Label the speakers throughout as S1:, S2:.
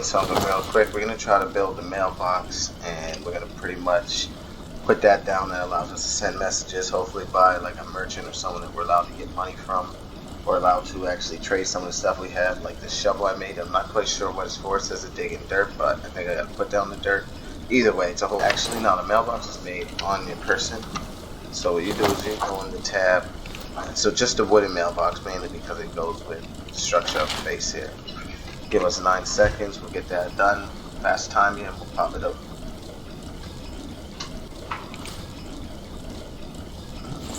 S1: something real quick. We're going to try to build the mailbox, and we're going to pretty much put that down that allows us to send messages, hopefully by like a merchant or someone that we're allowed to get money from, or allowed to actually trade some of the stuff we have. Like the shovel I made, I'm not quite sure what it's for. It says it's digging dirt, but I think I got to put down the dirt. Either way, it's a whole. Actually, no, the mailbox is made on your person. So what you do is you go in the tab. So just a wooden mailbox, mainly because it goes with the structure of the base here. Give us 9 seconds, we'll get that done. Fast time here, and we'll pop it up.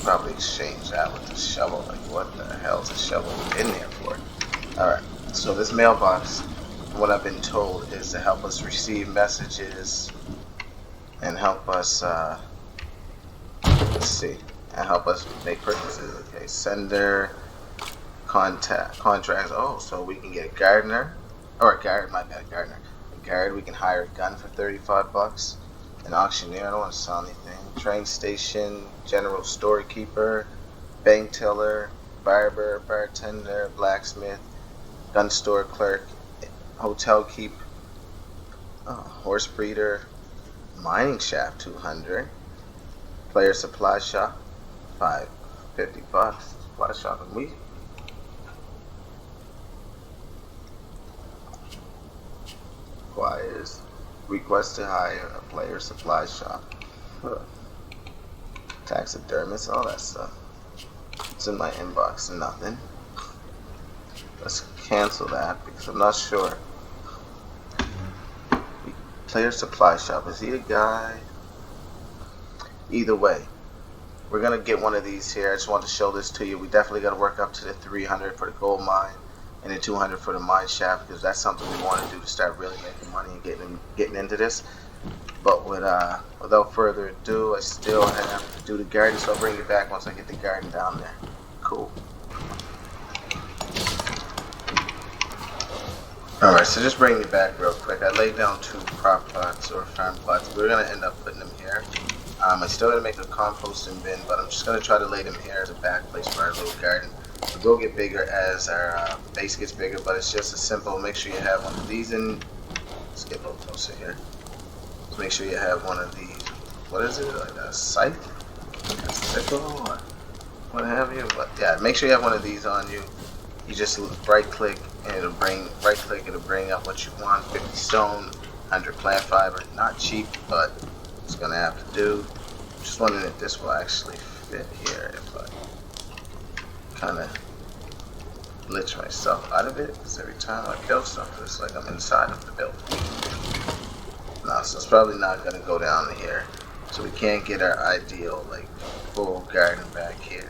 S1: Probably exchange that with the shovel. Like, what the hell is a shovel in there for? Alright, so this mailbox, what I've been told, is to help us receive messages and help us, let's see, and help us make purchases. Okay, sender, contracts. Oh, so we can get a gardener, or a guard, my bad, gardener. A guard, we can hire a gun for 35 bucks. An auctioneer, I don't want to sell anything. Train station, general storekeeper, bank teller, barber, bartender, blacksmith, gun store clerk, hotel keep, horse breeder, mining shaft 200, player supply shop, 50 bucks, supply shop and we. Requires request to hire a player supply shop. Taxidermist, all that stuff. It's in my inbox, nothing. Let's cancel that because I'm not sure. Player supply shop, is he a guy? Either way, we're gonna get one of these here. I just want to show this to you. We definitely got to work up to the 300 for the gold mine and the 200 for the mine shaft, because that's something we want to do to start really making money and getting into this. But without further ado, I still have to do the garden, so I'll bring you back once I get the garden down there. Cool. Alright, so just bring you back real quick. I laid down 2 prop pots or farm pots. We're going to end up putting them here. I still got to make a composting bin, but I'm just going to try to lay them here as a back place for our little garden. It will get bigger as our base gets bigger, but it's just a simple, make sure you have one of these in. Let's get a little closer here. So make sure you have one of these, what is it, like a scythe? A sickle or what have you? But yeah, make sure you have one of these on you. You just right click and it'll bring, it'll bring up what you want. 50 stone, 100 plant fiber, not cheap, but it's gonna have to do. Just wondering if this will actually fit here, if I kind of glitch myself out of it, because every time I build something it's like I'm inside of the building. No, so it's probably not going to go down here, so we can't get our ideal like full garden back here.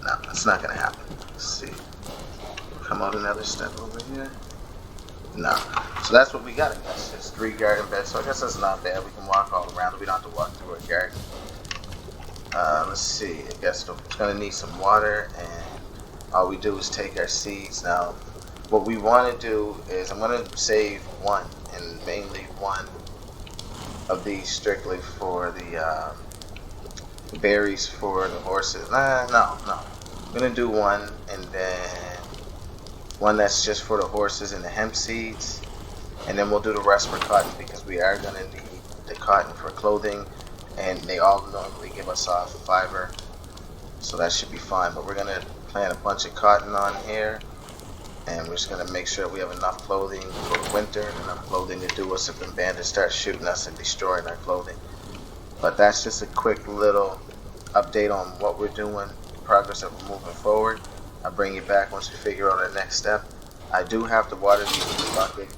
S1: No, it's not going to happen. Let's see, come out another step over here. No, so that's what we got. I guess just 3 garden beds, so I guess that's not bad. We can walk all around, we don't have to walk through a garden. Let's see, I guess it's going to need some water, and all we do is take our seeds. Now, what we want to do is, I'm going to save one, and mainly one of these strictly for the berries for the horses. No. I'm going to do one, and then one that's just for the horses and the hemp seeds, and then we'll do the rest for cotton, because we are going to need the cotton for clothing. And they all normally give us off fiber, so that should be fine. But we're going to plant a bunch of cotton on here, and we're just going to make sure we have enough clothing for the winter and enough clothing to do us if the bandits start shooting us and destroying our clothing. But that's just a quick little update on what we're doing, the progress that we're moving forward. I'll bring you back once we figure out our next step. I do have to water these in the bucket.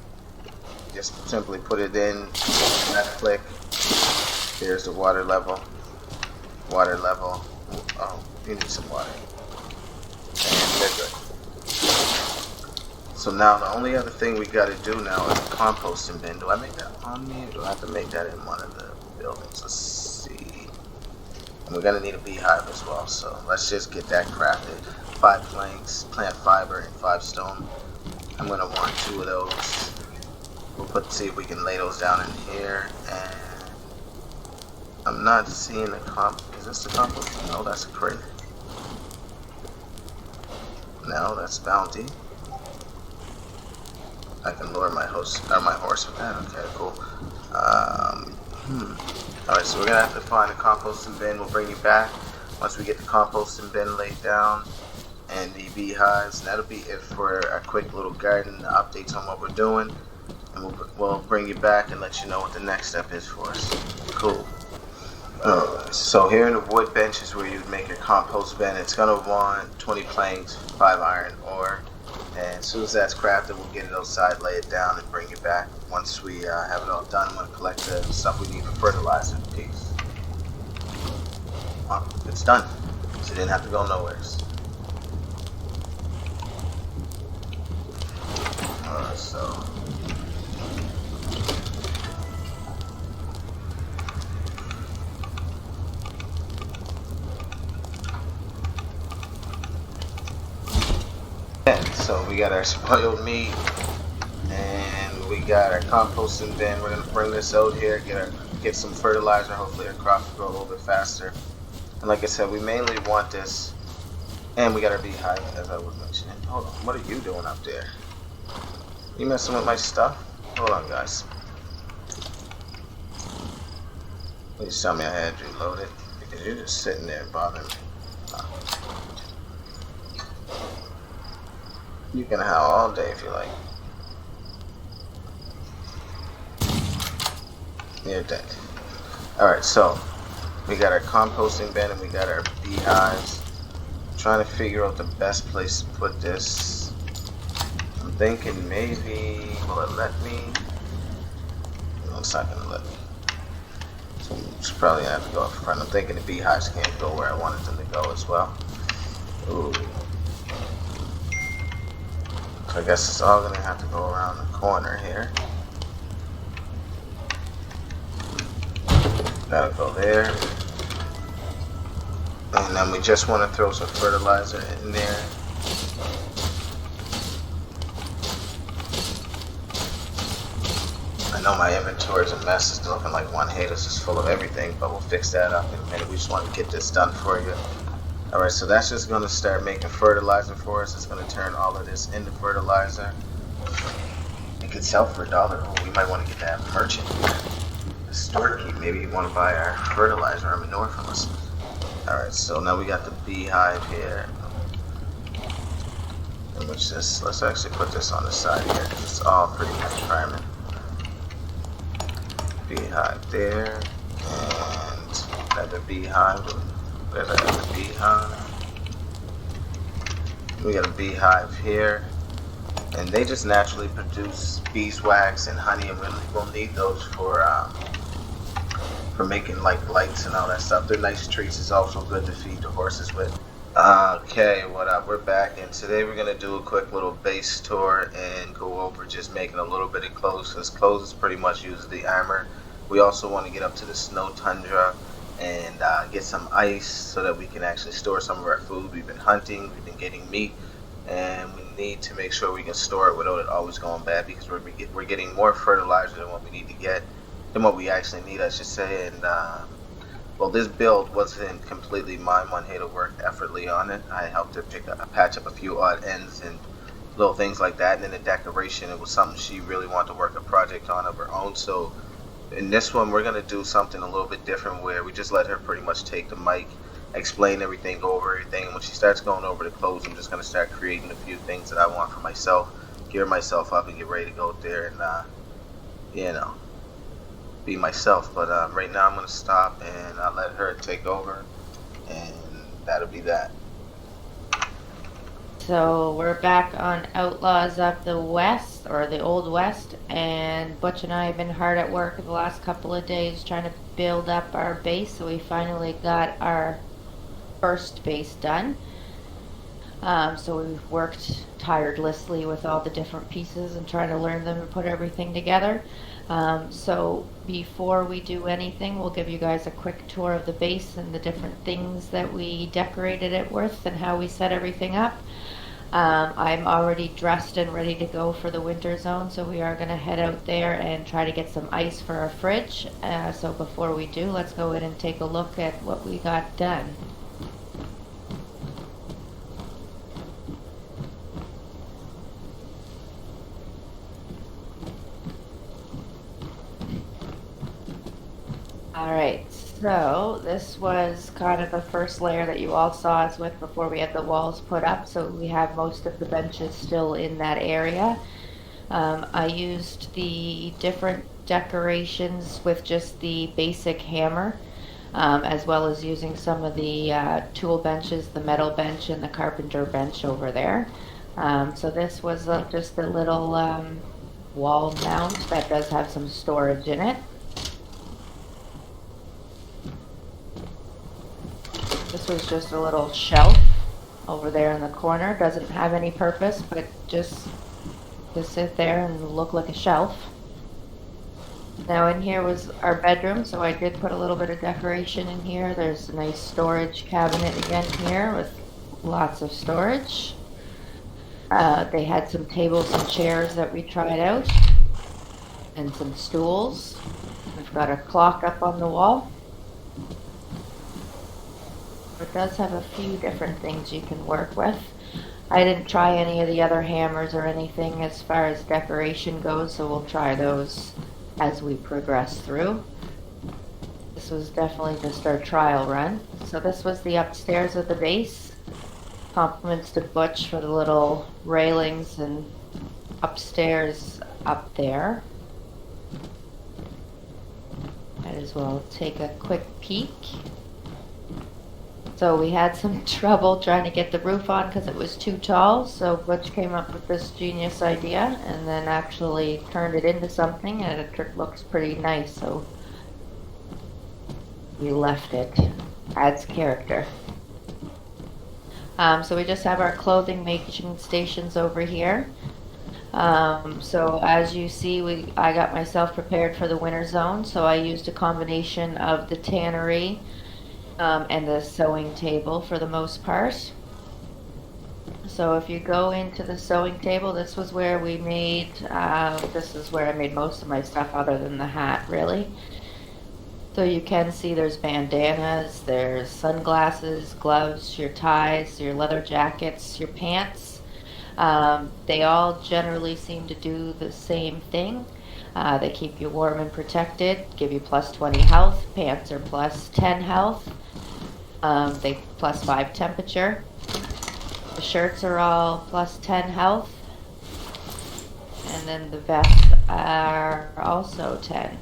S1: Just simply put it in, left click. Here's the water level. Oh, you need some water. And they're good. So now the only other thing we gotta do now is a composting bin. Do I make that on me, or do I have to make that in one of the buildings? Let's see. And we're gonna need a beehive as well, so let's just get that crafted. 5 planks, plant fiber, and 5 stone. I'm gonna want 2 of those. We'll see if we can lay those down in here. And I'm not seeing the is this the compost? No, that's a crate. No, that's bounty. I can lure my horse with that. Okay, cool. Alright, so we're gonna have to find a composting bin. We'll bring you back once we get the composting bin laid down and the beehives. And that'll be it for a quick little garden updates on what we're doing. And we'll bring you back and let you know what the next step is for us. Cool. Alright, so here in the wood bench is where you make your compost bin. It's gonna want 20 planks, 5 iron ore. And as soon as that's crafted, we'll get it outside, lay it down, and bring it back. Once we have it all done, we'll collect the stuff we need for fertilizer. Peace. It's done. So you didn't have to go nowhere. Alright, so. So we got our spoiled meat and we got our composting bin. We're gonna bring this out here, get some fertilizer. Hopefully our crops will grow a little bit faster. And like I said, we mainly want this. And we got our beehive, as I was mentioning. Hold on, what are you doing up there? You messing with my stuff? Hold on, guys. Please tell me I had you loaded because you're just sitting there bothering me. You can howl all day if you like. You're dead. Alright, so we got our composting bin and we got our beehives. I'm trying to figure out the best place to put this. I'm thinking maybe, will it let me? No, it's not gonna let me. So I'm just probably gonna have to go up front. I'm thinking the beehives can't go where I wanted them to go as well. Ooh. So I guess it's all gonna have to go around the corner here. That'll go there. And then we just want to throw some fertilizer in there. I know my inventory is a mess. It's looking like Wanheda is full of everything, but we'll fix that up in a minute. We just want to get this done for you. Alright, so that's just going to start making fertilizer for us. It's going to turn all of this into fertilizer. It could sell for $1. Oh, we might want to get that merchant. The storekeep. Maybe you want to buy our fertilizer or manure from us. Alright, so now we got the beehive here. And let's actually put this on the side here because it's all pretty much priming. Beehive there. And another beehive. Where's that other beehive? We got a beehive here. And they just naturally produce beeswax and honey, and we'll need those for making like lights and all that stuff. They're nice treats. It's also good to feed the horses with. Okay, what up? We're back, and today we're gonna do a quick little base tour and go over just making a little bit of clothes, because clothes pretty much use the armor. We also want to get up to the snow tundra and get some ice so that we can actually store some of our food. We've been hunting, we've been getting meat, and we need to make sure we can store it without it always going bad, because we're getting more fertilizer than what we need to get, than what we actually need, I should say. And well, this build wasn't completely mine. Wanheda worked effortlessly on it. I helped her patch up a few odd ends and little things like that. And then the decoration, it was something she really wanted to work a project on of her own. So in this one, we're gonna do something a little bit different, where we just let her pretty much take the mic, explain everything, go over everything. And when she starts going over the clothes, I'm just gonna start creating a few things that I want for myself, gear myself up, and get ready to go out there and you know, be myself. But right now I'm gonna stop and I'll let her take over, and that'll be that.
S2: So we're back on Outlaws of the West, or the Old West, and Butch and I have been hard at work the last couple of days trying to build up our base. So we finally got our first base done. So we've worked tirelessly with all the different pieces and trying to learn them and put everything together. So before we do anything, we'll give you guys a quick tour of the base and the different things that we decorated it with and how we set everything up. I'm already dressed and ready to go for the winter zone, so we are going to head out there and try to get some ice for our fridge. So before we do, let's go in and take a look at what we got done. All right, so this was kind of the first layer that you all saw us with before we had the walls put up. So we have most of the benches still in that area. I used the different decorations with just the basic hammer, as well as using some of the tool benches, the metal bench and the carpenter bench over there. So this was just a little wall mount that does have some storage in it. This was just a little shelf over there in the corner. Doesn't have any purpose, but just to sit there and look like a shelf. Now in here was our bedroom, so I did put a little bit of decoration in here. There's a nice storage cabinet again here with lots of storage. They had some tables and chairs that we tried out, and some stools. We've got a clock up on the wall. It does have a few different things you can work with. I didn't try any of the other hammers or anything as far as decoration goes, so we'll try those as we progress through. This was definitely just our trial run. So this was the upstairs of the base. Compliments to Butch for the little railings and upstairs up there. Might as well take a quick peek. So we had some trouble trying to get the roof on because it was too tall. So Butch came up with this genius idea and then actually turned it into something, and it looks pretty nice. So we left it. Adds character. So we just have our clothing making stations over here. So as you see, I got myself prepared for the winter zone. So I used a combination of the tannery and the sewing table for the most part. So if you go into the sewing table, this was where we made, this is where I made most of my stuff other than the hat, really. So you can see there's bandanas, there's sunglasses, gloves, your ties, your leather jackets, your pants. They all generally seem to do the same thing. They keep you warm and protected, give you plus 20 health. Pants are plus 10 health. They plus 5 temperature. The shirts are all plus 10 health. And then the vests are also 10.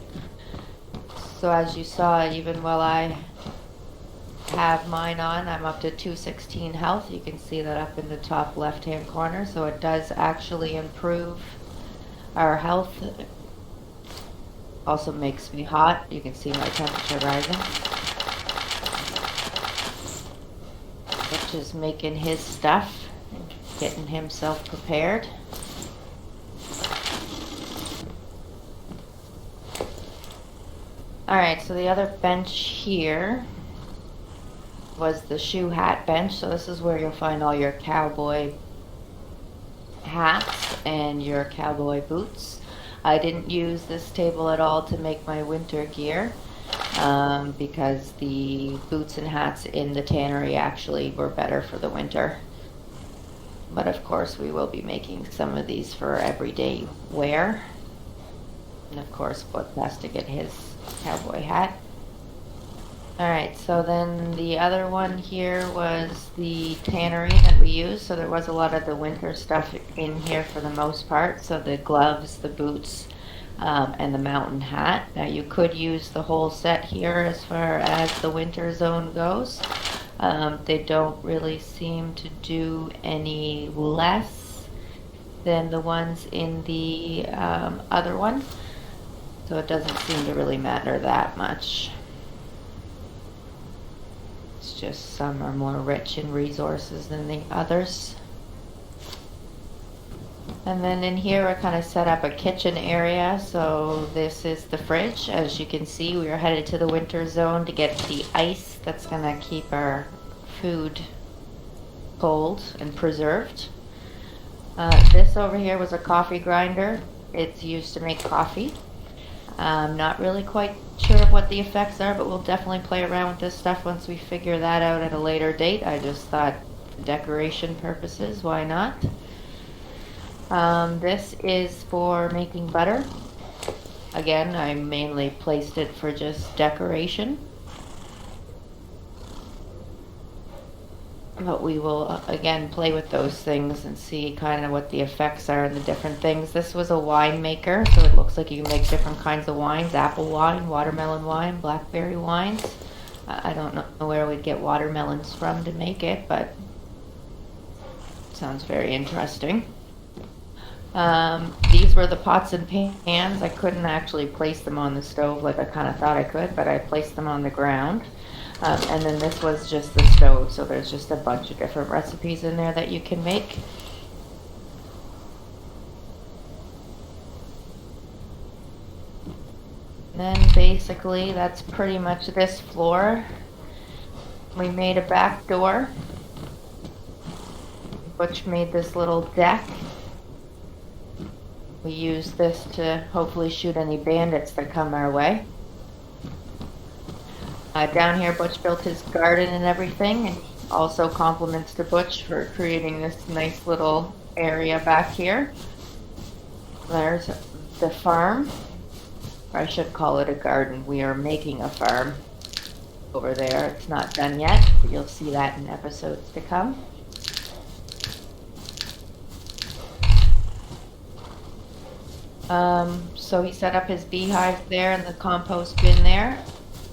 S2: So as you saw, even while I have mine on, I'm up to 216 health. You can see that up in the top left hand corner. So it does actually improve our health. Also makes me hot. You can see my temperature rising. Which is making his stuff and getting himself prepared. Alright, so the other bench here was the shoe hat bench. So this is where you'll find all your cowboy hats and your cowboy boots. I didn't use this table at all to make my winter gear because the boots and hats in the tannery actually were better for the winter. But of course we will be making some of these for everyday wear. And of course Butch has to get his cowboy hat. Alright, so then the other one here was the tannery that we used. So there was a lot of the winter stuff in here for the most part. So the gloves, the boots, and the mountain hat. Now you could use the whole set here as far as the winter zone goes. They don't really seem to do any less than the ones in the other one. So it doesn't seem to really matter that much. It's just some are more rich in resources than the others. And then in here I kind of set up a kitchen area. So this is the fridge. As you can see, we are headed to the winter zone to get the ice that's going to keep our food cold and preserved. This over here was a coffee grinder. It's used to make coffee. I'm not really quite sure of what the effects are, but we'll definitely play around with this stuff once we figure that out at a later date. I just thought for decoration purposes, why not? This is for making butter. Again, I mainly placed it for just decoration. But we will, again, play with those things and see kind of what the effects are and the different things. This was a wine maker, so it looks like you can make different kinds of wines. Apple wine, watermelon wine, blackberry wines. I don't know where we'd get watermelons from to make it, but it sounds very interesting. These were the pots and pans. I couldn't actually place them on the stove like I kind of thought I could, but I placed them on the ground. And then this was just the stove, so there's just a bunch of different recipes in there that you can make. And then basically that's pretty much this floor. We made a back door. Butch made this little deck. We use this to hopefully shoot any bandits that come our way. Down here, Butch built his garden and everything, and also compliments to Butch for creating this nice little area back here. There's the farm, or I should call it a garden. We are making a farm over there. It's not done yet, but you'll see that in episodes to come. So he set up his beehive there and the compost bin there.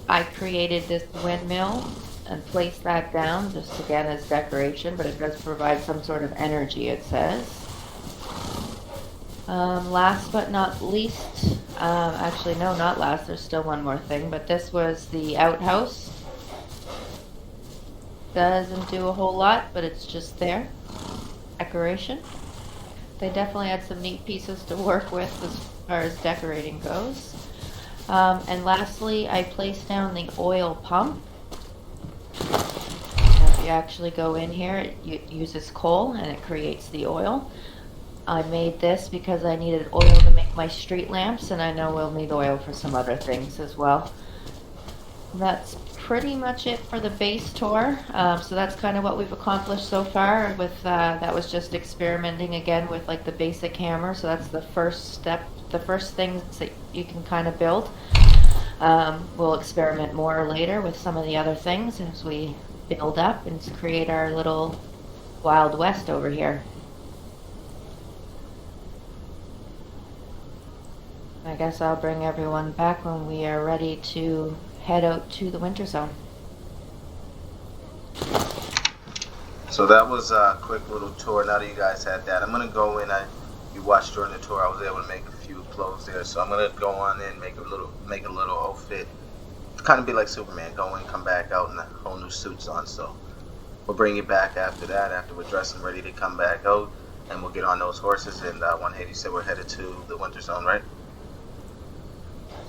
S2: I created this windmill and placed that down just again as decoration, but it does provide some sort of energy, it says. Last but not least, actually no, not last, there's still one more thing, but this was the outhouse. Doesn't do a whole lot, but it's just there. Decoration. They definitely had some neat pieces to work with as far as decorating goes. And lastly, I placed down the oil pump. If you actually go in here, it uses coal and it creates the oil. I made this because I needed oil to make my street lamps, and I know we'll need oil for some other things as well. That's pretty much it for the base tour. So that's kind of what we've accomplished so far. With that was just experimenting again with like the basic hammer. So that's the first step, the first things that you can kind of build. We'll experiment more later with some of the other things as we build up and create our little Wild West over here. I guess I'll bring everyone back when we are ready to head out to the winter zone.
S1: So that was a quick little tour. Now that you guys had that, I'm gonna go in. You watched during the tour. I was able to make a few clothes there, so I'm gonna go on in, make a little outfit, kind of be like Superman. Go in, come back out, and a whole new suits on. So we'll bring you back after that, after we're dressed and ready to come back out, and we'll get on those horses. And Wanheda, you said we're headed to the winter zone, right?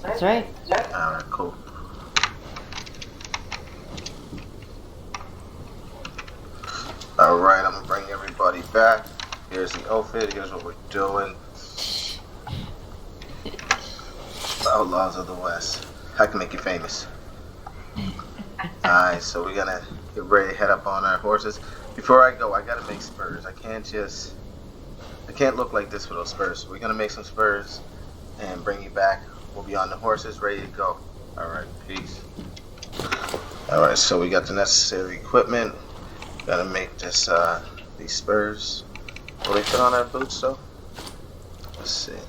S2: That's right.
S1: All right, cool. Alright, I'm gonna bring everybody back. Here's the outfit, here's what we're doing. Outlaws of the West. I can make you famous. Alright, so we're gonna get ready to head up on our horses. Before I go, I gotta make spurs. I can't look like this with those spurs. So we're gonna make some spurs and bring you back. We'll be on the horses, ready to go. Alright, peace. Alright, so we got the necessary equipment. Gotta make this these spurs. Will they fit on our boots though? Let's see.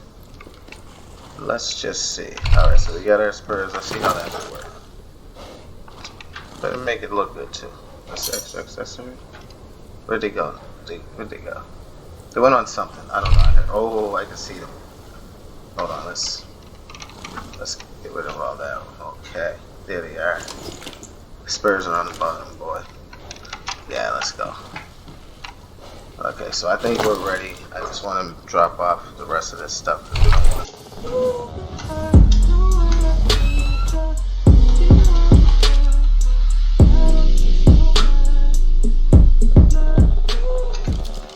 S1: Let's just see. Alright, so we got our spurs. Let's see how that will work. Better make it look good too. That's extra accessory. Where'd they go? Where'd they go? They went on something. I don't know. Oh, I can see them. Hold on, let's get rid of all that. Okay. There they are. The spurs are on the bottom, boy. Yeah, let's go. Okay, so I think we're ready. I just want to drop off the rest of this stuff because we don't want to.